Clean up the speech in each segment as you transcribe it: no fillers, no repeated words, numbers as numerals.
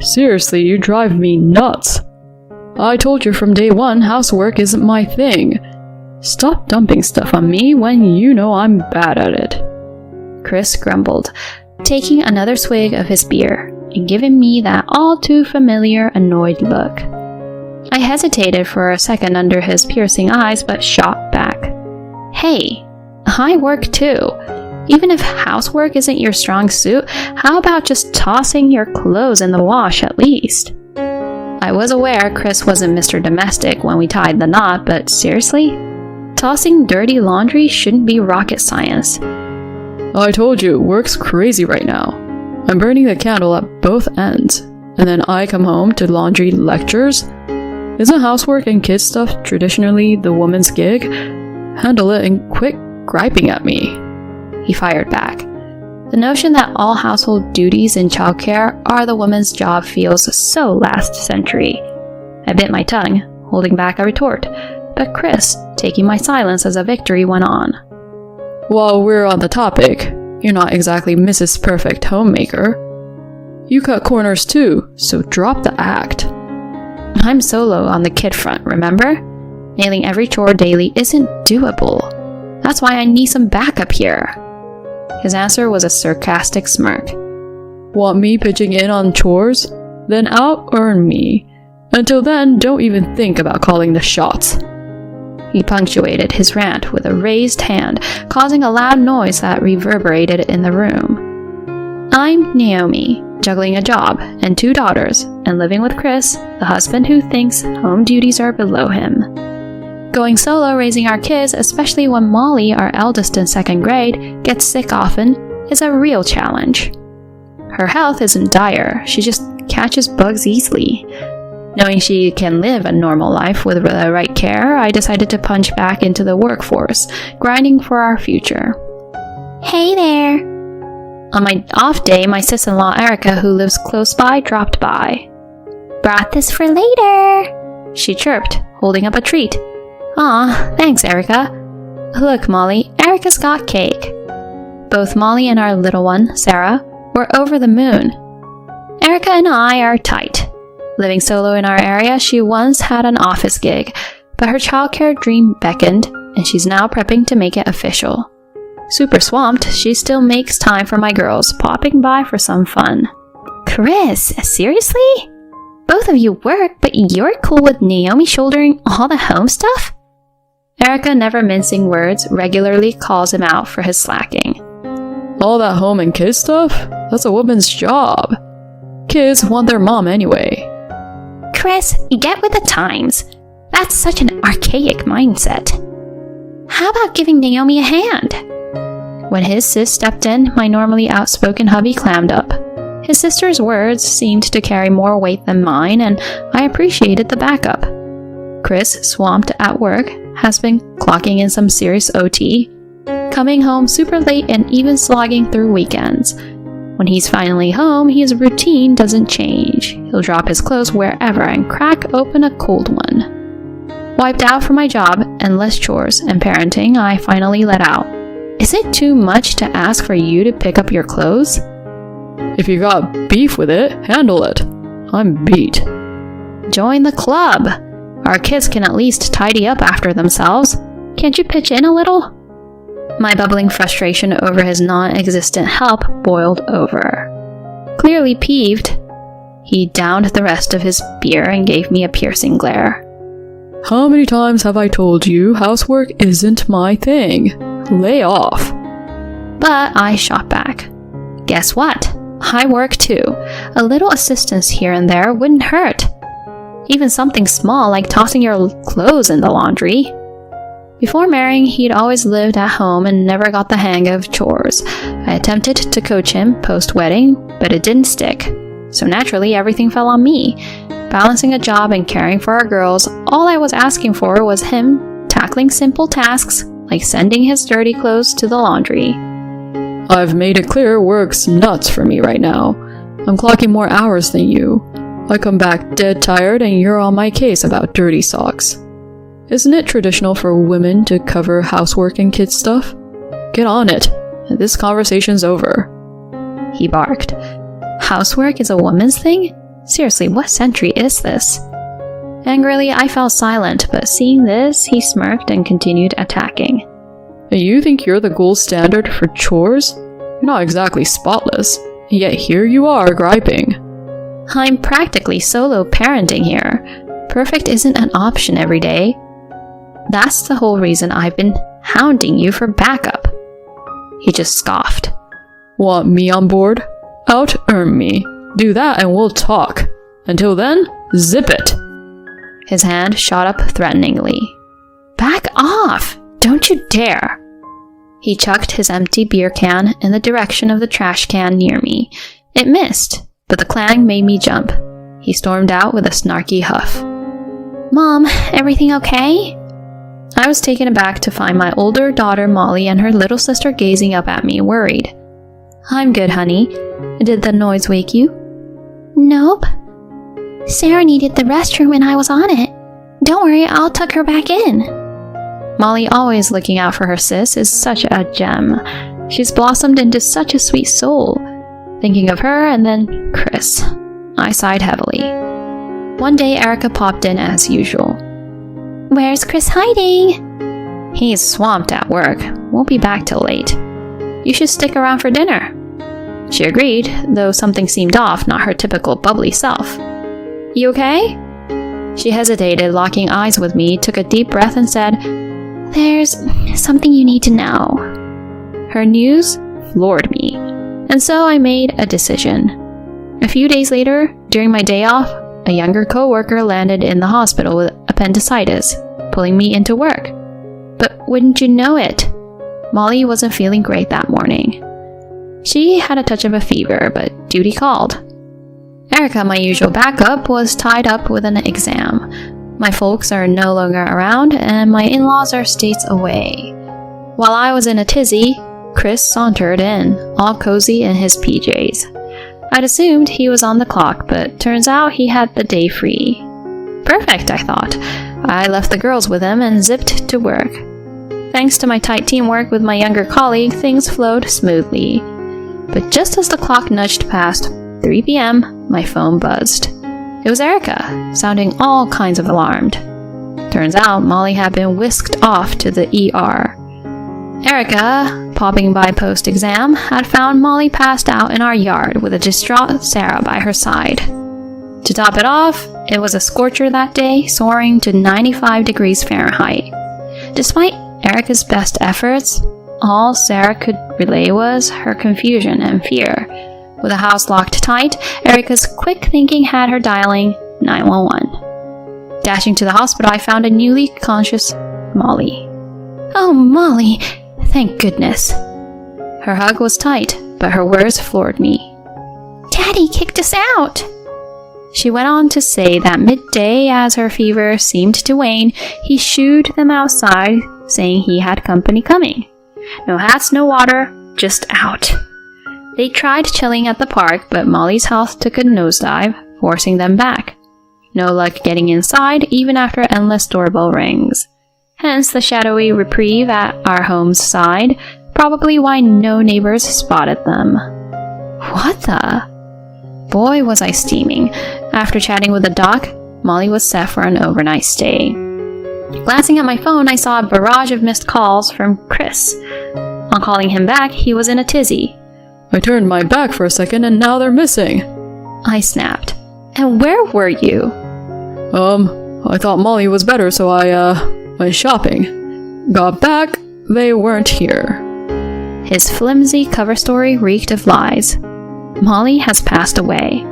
Seriously, you drive me nuts. I told you from day one, housework isn't my thing. Stop dumping stuff on me when you know I'm bad at it. Chris grumbled, taking another swig of his beer and giving me that all too familiar annoyed look. I hesitated for a second under his piercing eyes, but shot back. Hey, I work too. Even if housework isn't your strong suit, how about just tossing your clothes in the wash at least? I was aware Chris wasn't Mr. Domestic when we tied the knot, but seriously? Tossing dirty laundry shouldn't be rocket science. I told you, work's crazy right now. I'm burning the candle at both ends, and then I come home to laundry lectures? Isn't housework and kid stuff traditionally the woman's gig? Handle it and quit griping at me. He fired back. The notion that all household duties and childcare are the woman's job feels so last century. I bit my tongue, holding back a retort, but Chris, taking my silence as a victory, went on. While we're on the topic, you're not exactly Mrs. Perfect Homemaker. You cut corners too, so drop the act. I'm solo on the kid front, remember? Nailing every chore daily isn't doable. That's why I need some backup here. His answer was a sarcastic smirk. Want me pitching in on chores? Then out-earn me. Until then, don't even think about calling the shots. He punctuated his rant with a raised hand, causing a loud noise that reverberated in the room. I'm Naomi, juggling a job and 2 daughters, and living with Chris, the husband who thinks home duties are below him. Going solo raising our kids, especially when Molly, our eldest in 2nd grade, gets sick often, is a real challenge. Her health isn't dire, she just catches bugs easily. Knowing she can live a normal life with the right care, I decided to punch back into the workforce, grinding for our future. Hey there! On my off day, my sis-in-law Erica, who lives close by, dropped by. Brought this for later, she chirped, holding up a treat. Aw, thanks, Erica. Look, Molly, Erica's got cake. Both Molly and our little one, Sarah, were over the moon. Erica and I are tight. Living solo in our area, she once had an office gig, but her childcare dream beckoned, and she's now prepping to make it official. Super swamped, she still makes time for my girls, popping by for some fun. Chris, seriously? Both of you work, but you're cool with Naomi shouldering all the home stuff? Erica, never mincing words, regularly calls him out for his slacking. All that home and kid stuff? That's a woman's job. Kids want their mom anyway. Chris, get with the times. That's such an archaic mindset. How about giving Naomi a hand? When his sis stepped in, my normally outspoken hubby clammed up. His sister's words seemed to carry more weight than mine, and I appreciated the backup. Chris, swamped at work, has been clocking in some serious OT, coming home super late and even slogging through weekends. When he's finally home, his routine doesn't change. He'll drop his clothes wherever and crack open a cold one. Wiped out from my job, endless chores, and parenting, I finally let out. Is it too much to ask for you to pick up your clothes? If you got beef with it, handle it. I'm beat. Join the club. Our kids can at least tidy up after themselves. Can't you pitch in a little? My bubbling frustration over his non-existent help boiled over. Clearly peeved, he downed the rest of his beer and gave me a piercing glare. How many times have I told you housework isn't my thing? Lay off. But I shot back. Guess what? I work too. A little assistance here and there wouldn't hurt. Even something small like tossing your clothes in the laundry. Before marrying, he'd always lived at home and never got the hang of chores. I attempted to coach him post-wedding, but it didn't stick. So naturally, everything fell on me. Balancing a job and caring for our girls, all I was asking for was him tackling simple tasks like sending his dirty clothes to the laundry. I've made it clear work's nuts for me right now. I'm clocking more hours than you. I come back dead tired and you're on my case about dirty socks. Isn't it traditional for women to cover housework and kid stuff? Get on it. This conversation's over. He barked. Housework is a woman's thing? Seriously, what century is this? Angrily, I fell silent, but seeing this, he smirked and continued attacking. You think you're the gold standard for chores? You're not exactly spotless, yet here you are griping. I'm practically solo parenting here. Perfect isn't an option every day. That's the whole reason I've been hounding you for backup. He just scoffed. Want me on board? Out-earn me. Do that and we'll talk. Until then, zip it. His hand shot up threateningly. Back off! Don't you dare! He chucked his empty beer can in the direction of the trash can near me. It missed, but the clang made me jump. He stormed out with a snarky huff. Mom, everything okay? I was taken aback to find my older daughter Molly and her little sister gazing up at me, worried. I'm good, honey. Did the noise wake you? Nope. Sarah needed the restroom and I was on it. Don't worry, I'll tuck her back in. Molly, always looking out for her sis, is such a gem. She's blossomed into such a sweet soul. Thinking of her and then Chris. I sighed heavily. One day, Erica popped in as usual. Where's Chris hiding? He's swamped at work. Won't be back till late. You should stick around for dinner. She agreed, though something seemed off, not her typical bubbly self. You okay? She hesitated, locking eyes with me, took a deep breath and said, There's something you need to know. Her news floored me, and so I made a decision. A few days later, during my day off, a younger coworker landed in the hospital with appendicitis, pulling me into work. But wouldn't you know it, Molly wasn't feeling great that morning. She had a touch of a fever, but duty called. Erica, my usual backup, was tied up with an exam. My folks are no longer around, and my in-laws are states away. While I was in a tizzy, Chris sauntered in, all cozy in his PJs. I'd assumed he was on the clock, but turns out he had the day free. Perfect, I thought. I left the girls with him and zipped to work. Thanks to my tight teamwork with my younger colleague, things flowed smoothly. But just as the clock nudged past 3 p.m., my phone buzzed. It was Erica, sounding all kinds of alarmed. Turns out Molly had been whisked off to the ER. Erica, popping by post-exam, had found Molly passed out in our yard with a distraught Sarah by her side. To top it off, it was a scorcher that day, soaring to 95 degrees Fahrenheit. Despite Erica's best efforts, all Sarah could relay was her confusion and fear. With the house locked tight, Erica's quick thinking had her dialing 911. Dashing to the hospital, I found a newly conscious Molly. Oh, Molly! Thank goodness. Her hug was tight, but her words floored me. Daddy kicked us out! She went on to say that midday, as her fever seemed to wane, he shooed them outside, saying he had company coming. No hats, no water, just out. They tried chilling at the park, but Molly's health took a nosedive, forcing them back. No luck getting inside, even after endless doorbell rings. Hence the shadowy reprieve at our home's side, probably why no neighbors spotted them. What the? Boy, was I steaming. After chatting with the doc, Molly was set for an overnight stay. Glancing at my phone, I saw a barrage of missed calls from Chris. On calling him back, he was in a tizzy. I turned my back for a second and now they're missing. I snapped. And where were you? I thought Molly was better, so I went shopping. Got back, they weren't here. His flimsy cover story reeked of lies. Molly has passed away.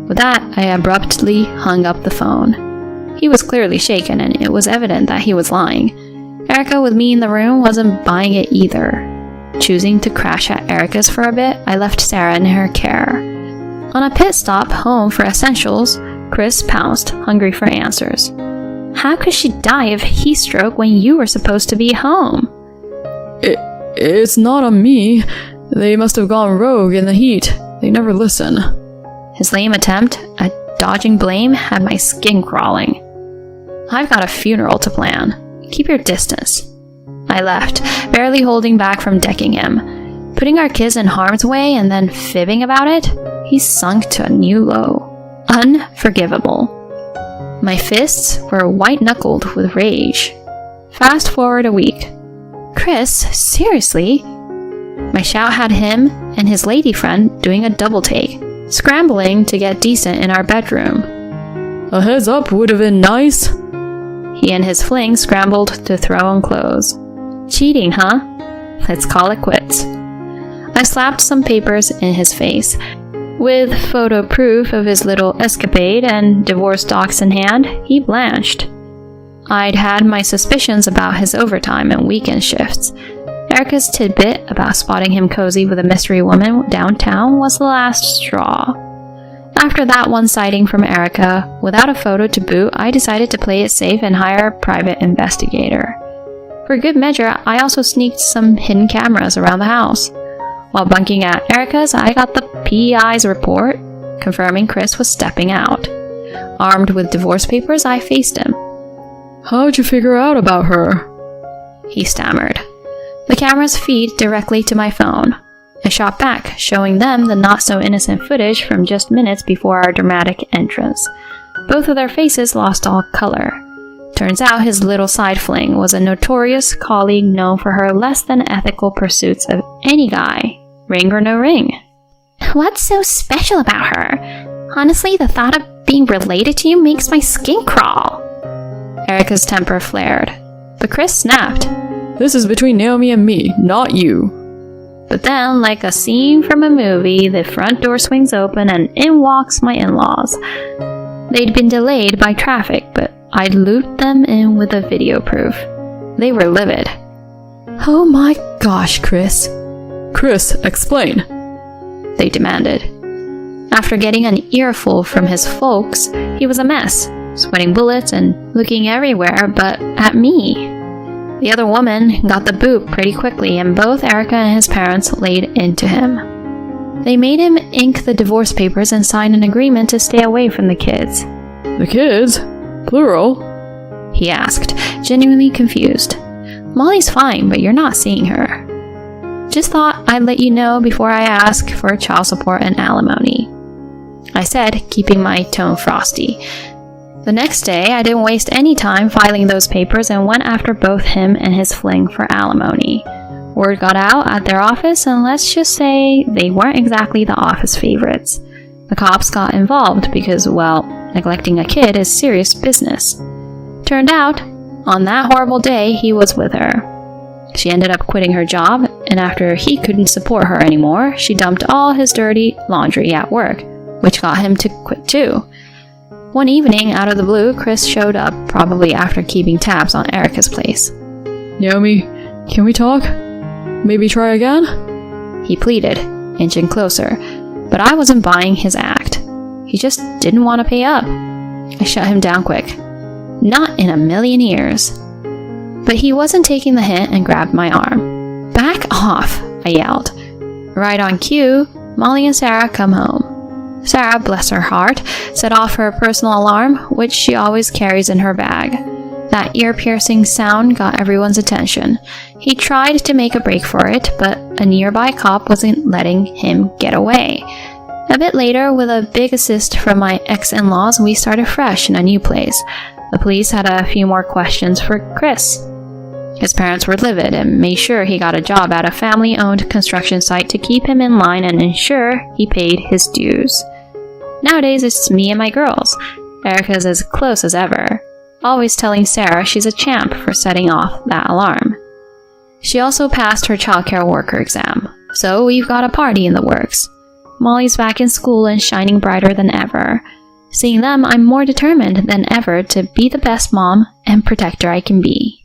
With that, I abruptly hung up the phone. He was clearly shaken, and it was evident that he was lying. Erica, with me in the room, wasn't buying it either. Choosing to crash at Erica's for a bit, I left Sarah in her care. On a pit stop home for essentials, Chris pounced, hungry for answers. How could she die of heat stroke when you were supposed to be home? It's not on me. They must have gone rogue in the heat. They never listen. His lame attempt at dodging blame had my skin crawling. I've got a funeral to plan. Keep your distance. I left, barely holding back from decking him. Putting our kids in harm's way and then fibbing about it, he sunk to a new low. unforgivable. My fists were white-knuckled with rage. Fast forward a week. Chris, seriously? My shout had him and his lady friend doing a double take, scrambling to get decent in our bedroom. A heads up would have been nice. He and his fling scrambled to throw on clothes. Cheating, huh? Let's call it quits. I slapped some papers in his face. With photo proof of his little escapade and divorce docs in hand, he blanched. I'd had my suspicions about his overtime and weekend shifts. Erica's tidbit about spotting him cozy with a mystery woman downtown was the last straw. After that one sighting from Erica, without a photo to boot, I decided to play it safe and hire a private investigator. For good measure, I also sneaked some hidden cameras around the house. While bunking at Erica's, I got the PI's report, confirming Chris was stepping out. Armed with divorce papers, I faced him. How'd you figure out about her? He stammered. The cameras feed directly to my phone. I shot back, showing them the not-so-innocent footage from just minutes before our dramatic entrance. Both of their faces lost all color. Turns out his little side fling was a notorious colleague known for her less-than-ethical pursuits of any guy, ring or no ring. What's so special about her? Honestly, the thought of being related to you makes my skin crawl. Erica's temper flared, but Chris snapped. This is between Naomi and me, not you. But then, like a scene from a movie, the front door swings open and in walks my in-laws. They'd been delayed by traffic, but I'd looped them in with a video proof. They were livid. Oh my gosh, Chris. Chris, explain. They demanded. After getting an earful from his folks, he was a mess, sweating bullets and looking everywhere but at me. The other woman got the boot pretty quickly, and both Erica and his parents laid into him. They made him ink the divorce papers and sign an agreement to stay away from the kids. The kids? Plural? He asked, genuinely confused. Molly's fine, but you're not seeing her. Just thought I'd let you know before I ask for child support and alimony, I said, keeping my tone frosty. The next day, I didn't waste any time filing those papers and went after both him and his fling for alimony. Word got out at their office, and let's just say they weren't exactly the office favorites. The cops got involved because, well, neglecting a kid is serious business. Turned out, on that horrible day, he was with her. She ended up quitting her job, and after he couldn't support her anymore, she dumped all his dirty laundry at work, which got him to quit too. One evening, out of the blue, Chris showed up, probably after keeping tabs on Erica's place. Naomi, can we talk? Maybe try again? He pleaded, inching closer, but I wasn't buying his act. He just didn't want to pay up. I shut him down quick. Not in a million years. But he wasn't taking the hint and grabbed my arm. Back off, I yelled. Right on cue, Molly and Sarah come home. Sarah, bless her heart, set off her personal alarm, which she always carries in her bag. That ear-piercing sound got everyone's attention. He tried to make a break for it, but a nearby cop wasn't letting him get away. A bit later, with a big assist from my ex-in-laws, we started fresh in a new place. The police had a few more questions for Chris. His parents were livid and made sure he got a job at a family-owned construction site to keep him in line and ensure he paid his dues. Nowadays, it's me and my girls. Erica's as close as ever, always telling Sarah she's a champ for setting off that alarm. She also passed her childcare worker exam, so we've got a party in the works. Molly's back in school and shining brighter than ever. Seeing them, I'm more determined than ever to be the best mom and protector I can be.